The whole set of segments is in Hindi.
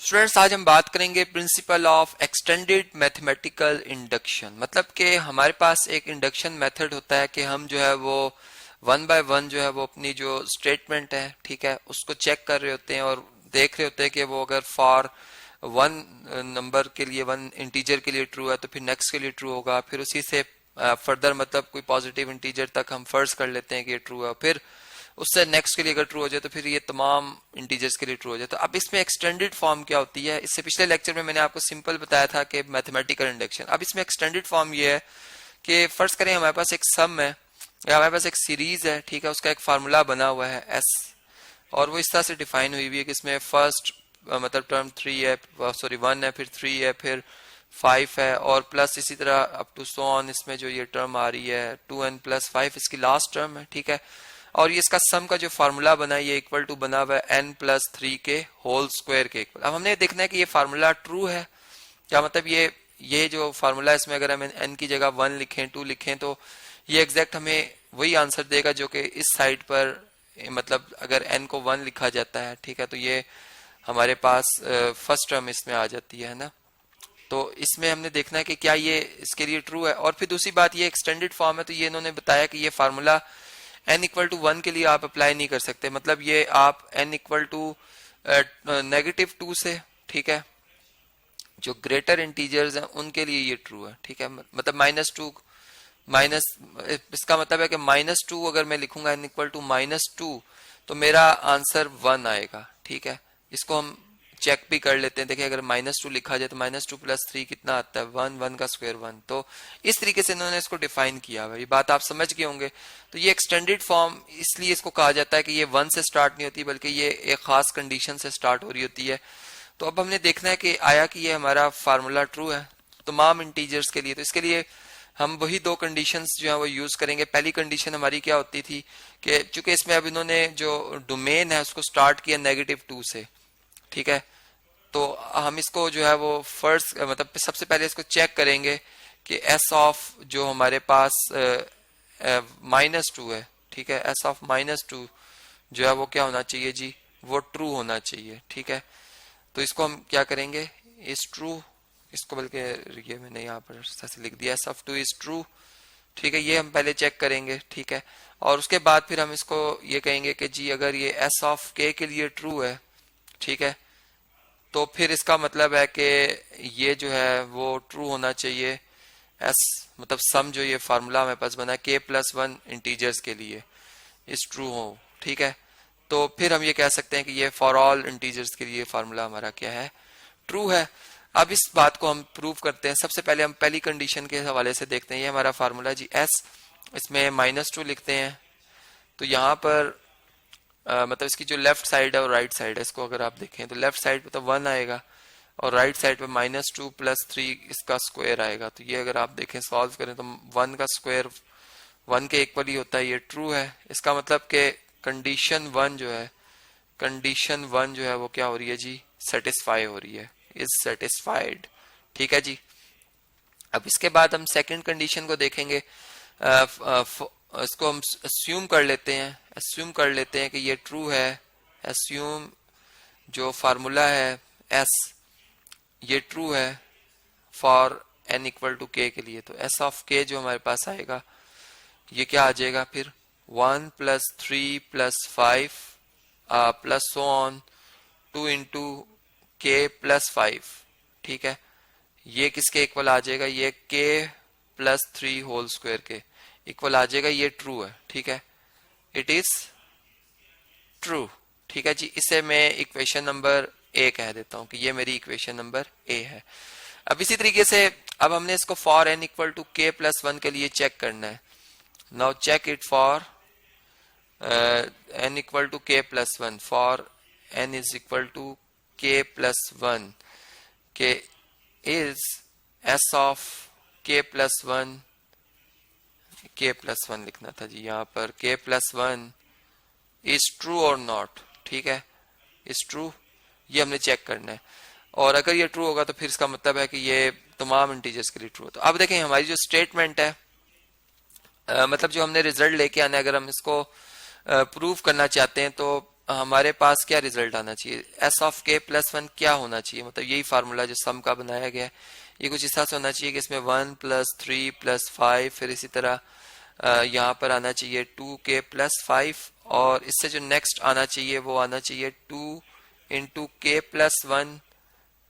स्टूडेंट्स, आज हम बात करेंगे principle of extended mathematical induction. मतलब कि हमारे पास एक इंडक्शन मेथड होता है कि हम जो है वो वन बाय वन जो है वो अपनी जो स्टेटमेंट है, ठीक है, उसको चेक कर रहे होते हैं और देख रहे होते हैं कि वो अगर फॉर वन नंबर के लिए, वन इंटीजर के लिए ट्रू है तो फिर नेक्स्ट के लिए ट्रू होगा, फिर उसी से फर्दर मतलब कोई पॉजिटिव इंटीजर तक हम फर्ज कर लेते हैं कि ये ट्रू है, फिर उससे नेक्स्ट के लिए अगर ट्रू हो जाए तो फिर ये तमाम इंटीजर्स के लिए ट्रू हो जाए। तो अब इसमें एक्सटेंडेड फॉर्म क्या होती है, इससे पिछले लेक्चर में मैंने आपको सिंपल बताया था कि मैथमेटिकल इंडक्शन। अब इसमें एक्सटेंडेड फॉर्म ये है कि फर्ज करें हमारे पास एक सम है या हमारे पास एक सीरीज है, ठीक है, उसका एक फार्मूला बना हुआ है एस, और वो इस तरह से डिफाइन हुई हुई है कि इसमें फर्स्ट मतलब टर्म 3 है, सॉरी 1 है, फिर 3 है, फिर 5 है, और प्लस इसी तरह अप टू सो ऑन इसमें जो ये टर्म आ रही है 2n+5 इसकी लास्ट टर्म है, ठीक है। और ये इसका सम का जो फार्मूला बना है ये इक्वल टू बना हुआ है n+3 के होल स्क्वायर के इक्वल। अब हमने देखना है कि ये फार्मूला ट्रू है क्या, मतलब ये जो फार्मूला है इसमें अगर हम n की जगह 1 लिखें 2 लिखें तो ये एग्जैक्ट हमें वही आंसर देगा जो कि इस साइड पर, मतलब अगर n को 1 लिखा जाता है, ठीक है, तो ये हमारे पास फर्स्ट टर्म इसमें आ जाती है ना। तो इसमें हमने देखना है कि क्या ये इसके लिए ट्रू है। और फिर दूसरी बात, ये एक्सटेंडेड फॉर्म है तो ये इन्होंने बताया कि ये फार्मूला n=1 के लिए आप अप्लाई नहीं कर सकते, मतलब ये आप n=-2 से, ठीक है, जो ग्रेटर इंटीजर्स हैं उनके लिए ये ट्रू है, ठीक है। मतलब -2 माइनस, इसका मतलब है कि -2 अगर मैं लिखूंगा n=-2 तो मेरा आंसर 1 आएगा, ठीक है। इसको हम चेक भी कर लेते हैं, देखिए अगर -2 लिखा जाए तो -2+3 कितना आता है 1, 1 का स्क्वायर 1। तो इस तरीके से इन्होंने इसको डिफाइन किया हुआ, ये बात आप समझ गए होंगे। तो ये एक्सटेंडेड फॉर्म इसलिए इसको कहा जाता है कि ये 1 से स्टार्ट नहीं होती बल्कि ये एक खास कंडीशन से स्टार्ट हो रही होती है। तो अब हमने देखना है कि आया कि ये हमारा फार्मूला ट्रू है तमाम इंटीजर्स के लिए। तो इसके लिए हम वही दो कंडीशंस जो है वो यूज करेंगे। पहली कंडीशन हमारी क्या होती थी कि चूंकि इसमें अब इन्होंने जो डोमेन है उसको स्टार्ट किया -2 से, ठीक है, तो हम इसको जो है वो फर्स्ट मतलब सबसे पहले इसको चेक करेंगे कि एस ऑफ जो हमारे पास -2 है, ठीक है, एस ऑफ -2 जो है वो क्या होना चाहिए जी, वो ट्रू होना चाहिए, ठीक है। तो इसको हम क्या करेंगे, इज ट्रू, इसको बल्कि ये मैंने यहाँ पर ऐसे लिख दिया, एस ऑफ 2 इज ट्रू, ठीक है, ये हम पहले चेक करेंगे, ठीक है। और उसके बाद फिर हम इसको ये कहेंगे कि जी अगर ये एस ऑफ के लिए ट्रू है, ठीक है, तो फिर इसका मतलब है कि ये जो है वो ट्रू होना चाहिए एस, मतलब सम जो ये फार्मूला हमारे पास बना है k+1 इंटीजर्स के लिए इज ट्रू हो, ठीक है। तो फिर हम ये कह सकते हैं कि ये फॉर ऑल इंटीजर्स के लिए फार्मूला हमारा क्या है, ट्रू है। अब इस बात को हम प्रूव करते हैं। सबसे पहले हम पहली कंडीशन के हवाले से देखते हैं। ये हमारा फार्मूला जी एस, इसमें -2 लिखते हैं, तो यहाँ पर मतलब इसकी जो लेफ्ट साइड है और राइट साइड है, इसको अगर आप देखें तो लेफ्ट साइड पे तो 1 आएगा और राइट साइड पे -2+3 इसका स्क्वायर आएगा। तो ये अगर आप देखें सॉल्व करें तो 1 का स्क्वायर 1 के इक्वल ही होता है, ये ट्रू है। इसका मतलब कि कंडीशन 1 जो है, कंडीशन 1 जो है वो क्या हो रही है जी, सेटिस्फाई हो रही है, इज सेटिस्फाइड, ठीक है जी। अब इसके बाद हम सेकंड कंडीशन को देखेंगे। इसको हम अस्यूम कर लेते हैं, अस्यूम कर लेते हैं कि ये ट्रू है। अस्यूम जो फार्मूला है एस ये ट्रू है फॉर n=k के लिए। तो एस ऑफ के जो हमारे पास आएगा ये क्या आ जाएगा फिर 1+3+5 plus so on 2 into k+5, ठीक है। ये किसके इक्वल आ जाएगा, ये k+3 होल स्क्वायर के इक्वल आ जाएगा। ये ट्रू है, ठीक है, इट इज ट्रू, ठीक है जी। इसे मैं इक्वेशन नंबर ए कह देता हूं कि ये मेरी इक्वेशन नंबर ए है। अब इसी तरीके से अब हमने इसको फॉर n=k+1 के लिए चेक करना है। Now check it for n=k+1 for n=k+1 के इज s ऑफ k+1 लिखना था जी यहाँ पर, k+1 इज ट्रू और नॉट, ठीक है, इज ट्रू, ये हमने चेक करना है। और अगर ये ट्रू होगा तो फिर इसका मतलब है कि ये तमाम इंटीजर्स के लिए ट्रू है। तो अब देखें हमारी जो स्टेटमेंट है, मतलब जो हमने रिजल्ट लेके आना है, अगर हम इसको प्रूव करना चाहते हैं तो हमारे पास क्या रिजल्ट आना चाहिए, एस ऑफ के प्लस वन क्या होना चाहिए, मतलब यही फार्मूला जो सम का बनाया गया है ये कुछ इस तरह से होना चाहिए कि इसमें 1 + 3 + 5, फिर इसी तरह यहाँ पर आना चाहिए 2k + 5, और इससे जो नेक्स्ट आना चाहिए वो आना चाहिए 2 × k + 1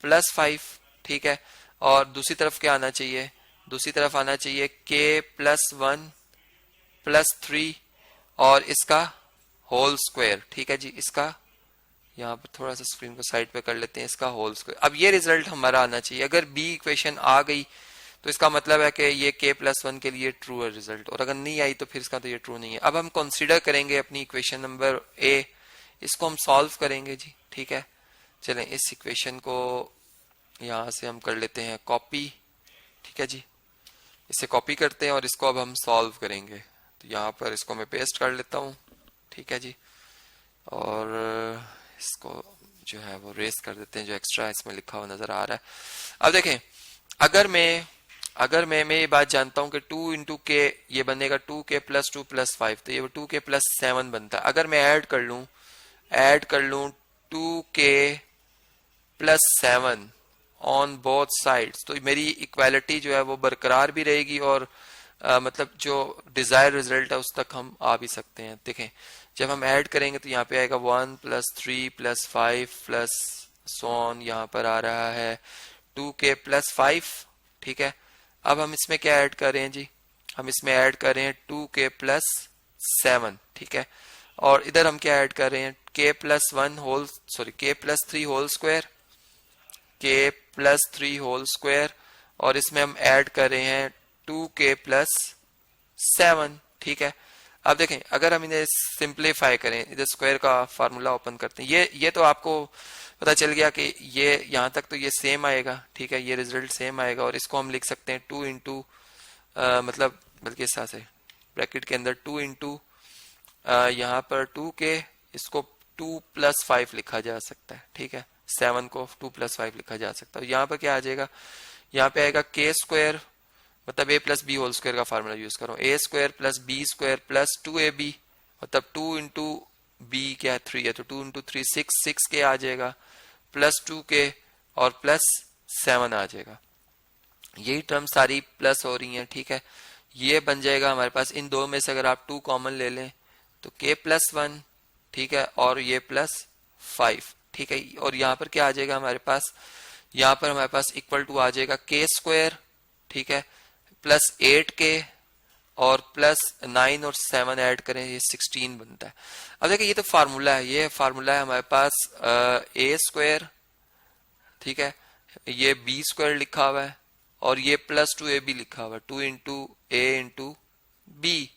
+ 5, ठीक है। और दूसरी तरफ क्या आना चाहिए, दूसरी तरफ आना चाहिए k + 1 + 3 और इसका होल स्क्वायर, ठीक है जी। इसका यहाँ पर थोड़ा सा स्क्रीन को साइड पे कर लेते हैं, इसका होल स्क्वायर। अब ये रिजल्ट हमारा आना चाहिए। अगर बी इक्वेशन आ गई तो इसका मतलब है कि ये k + 1 के लिए ट्रू है रिजल्ट, और अगर नहीं आई तो फिर इसका तो ये ट्रू नहीं है। अब हम कंसीडर करेंगे अपनी इक्वेशन नंबर ए, इसको हम सॉल्व करेंगे जी, ठीक है। चलें इस इक्वेशन को यहाँ से हम कर लेते हैं कॉपी, ठीक है जी। इसे कॉपी करते हैं और इसको अब हम सॉल्व करेंगे। तो यहाँ पर इसको मैं पेस्ट कर लेता हूँ, ठीक है जी। और इसको जो है वो रेस कर देते हैं, जो एक्स्ट्रा इसमें लिखा हुआ नजर आ रहा है। अब देखें, अगर मैं ये बात जानता हूं कि 2 × k ये बनेगा 2k + 2 + 5, तो ये 2k + 7 बनता है। अगर मैं ऐड कर लूं 2k + 7 ऑन बोथ साइड्स, तो मेरी इक्वालिटी जो है वो बरकरार भी रहेगी और मतलब जो डिजायर रिजल्ट है उस तक हम आ भी सकते हैं। देखें, जब हम ऐड करेंगे तो यहाँ पे आएगा 1 + 3 + 5 प्लस सोन, यहाँ पर आ रहा है 2k + 5, ठीक है। अब हम इसमें क्या ऐड कर रहे हैं जी, हम इसमें ऐड कर रहे हैं 2k + 7, ठीक है। और इधर हम क्या ऐड कर रहे हैं k + 3 whole square, k + 3 whole square, और इसमें हम ऐड कर रहे हैं 2k + 7, ठीक है। अब देखें, अगर हम इन्हें सिंप्लीफाई करें, इधर स्क्वायर का फार्मूला ओपन करते हैं, ये तो आपको पता चल गया कि ये यहाँ तक तो ये सेम आएगा, ठीक है, ये रिजल्ट सेम आएगा। और इसको हम लिख सकते हैं 2 × मतलब बल्कि इस तरह से ब्रैकेट के अंदर 2 × यहाँ पर 2k, इसको 2 + 5 लिखा जा सकता है, ठीक है। 7 को 2 + 5 लिखा जा सकता है। यहाँ पर क्या आ जाएगा, यहाँ पे आएगा k², मतलब a + b होल स्क्वायर का फार्मूला यूज करो, a² + b² + 2ab, मतलब 2 × b क्या है 3 है, तो 2 × 3 6k आ जाएगा, प्लस 2k और प्लस 7 आ जाएगा। यही टर्म सारी प्लस हो रही हैं, ठीक है। ये बन जाएगा हमारे पास, इन दो में से अगर आप 2 कॉमन ले लें तो k + 1, ठीक है, और ये +5, ठीक है। और यहाँ पर क्या आ जाएगा हमारे पास, यहाँ पर हमारे पास इक्वल टू आ जाएगा k², ठीक है, +8k और +9 और 7 ऐड करें, ये 16 बनता है। अब देखिए, ये तो फार्मूला है, ये फार्मूला है हमारे पास a², ठीक है, ये b² लिखा हुआ है और ये +2ab लिखा हुआ है, 2 × a × b।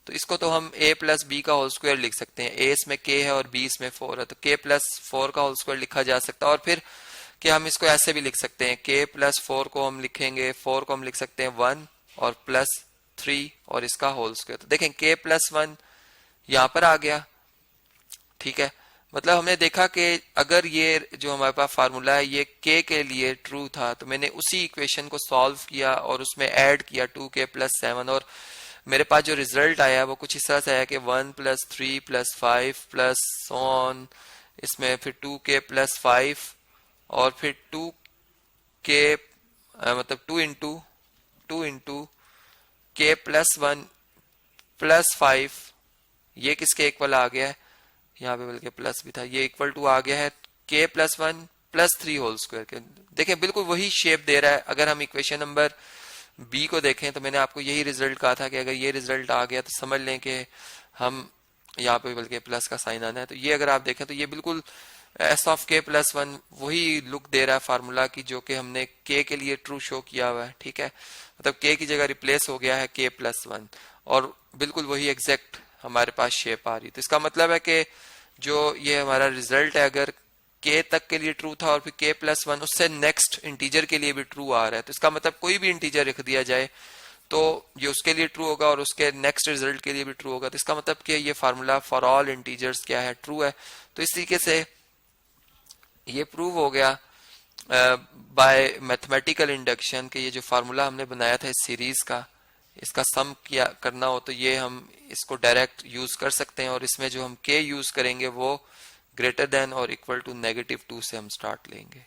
तो इसको तो हम a + b का होल स्क्वायर लिख सकते हैं। a इसमें k है और b इसमें 4 है, तो k + 4 का होल स्क्वायर लिखा जा सकता है। और फिर कि हम इसको ऐसे भी लिख सकते हैं, k + 4 को हम लिखेंगे, 4 को हम लिख सकते हैं 1 और +3 और इसका होल स्क्वायर। तो देखें k + 1 यहाँ पर आ गया, ठीक है। मतलब हमने देखा कि अगर ये जो हमारे पास फार्मूला है ये k के लिए ट्रू था, तो मैंने उसी इक्वेशन को सॉल्व किया और उसमें ऐड किया 2k + 7, और मेरे पास जो रिजल्ट आया वो कुछ इस तरह से आया कि 1 + 3 + 5 प्लस सोन, इसमें फिर 2k + 5 और फिर 2k मतलब 2 × k + 1 + 5, ये किसके इक्वल आ गया है, यहाँ पे बल्कि प्लस भी था, ये इक्वल टू आ गया है k + 1 + 3 होल स्क्वायर के। देखें, बिल्कुल वही शेप दे रहा है। अगर हम इक्वेशन नंबर बी को देखें तो मैंने आपको यही रिजल्ट कहा था कि अगर ये रिजल्ट आ गया तो समझ लें कि हम यहाँ पे बल्कि प्लस का साइन आना है। तो ये अगर आप देखें तो ये बिल्कुल s ऑफ k + 1 वही लुक दे रहा है फार्मूला की, जो कि हमने k के लिए ट्रू शो किया हुआ है, ठीक है। मतलब k की जगह रिप्लेस हो गया है k + 1 और बिल्कुल वही एग्जैक्ट हमारे पास शेप आ रही। तो इसका मतलब है कि जो ये हमारा रिजल्ट है, अगर k तक के लिए ट्रू था और फिर k + 1 उससे नेक्स्ट इंटीजर के लिए भी ट्रू आ रहा है, तो इसका मतलब कोई भी इंटीजर रख दिया जाए तो ये उसके लिए ट्रू होगा और उसके नेक्स्ट रिजल्ट के लिए भी ट्रू होगा। तो इसका मतलब कि ये फार्मूला फॉर ऑल इंटीजर्स क्या है, ट्रू है। तो इस तरीके से ये प्रूव हो गया बाय मैथमेटिकल इंडक्शन के ये जो फार्मूला हमने बनाया था इस सीरीज का, इसका सम किया करना हो तो ये हम इसको डायरेक्ट यूज कर सकते हैं, और इसमें जो हम k यूज करेंगे वो ग्रेटर देन और इक्वल टू -2 से हम स्टार्ट लेंगे।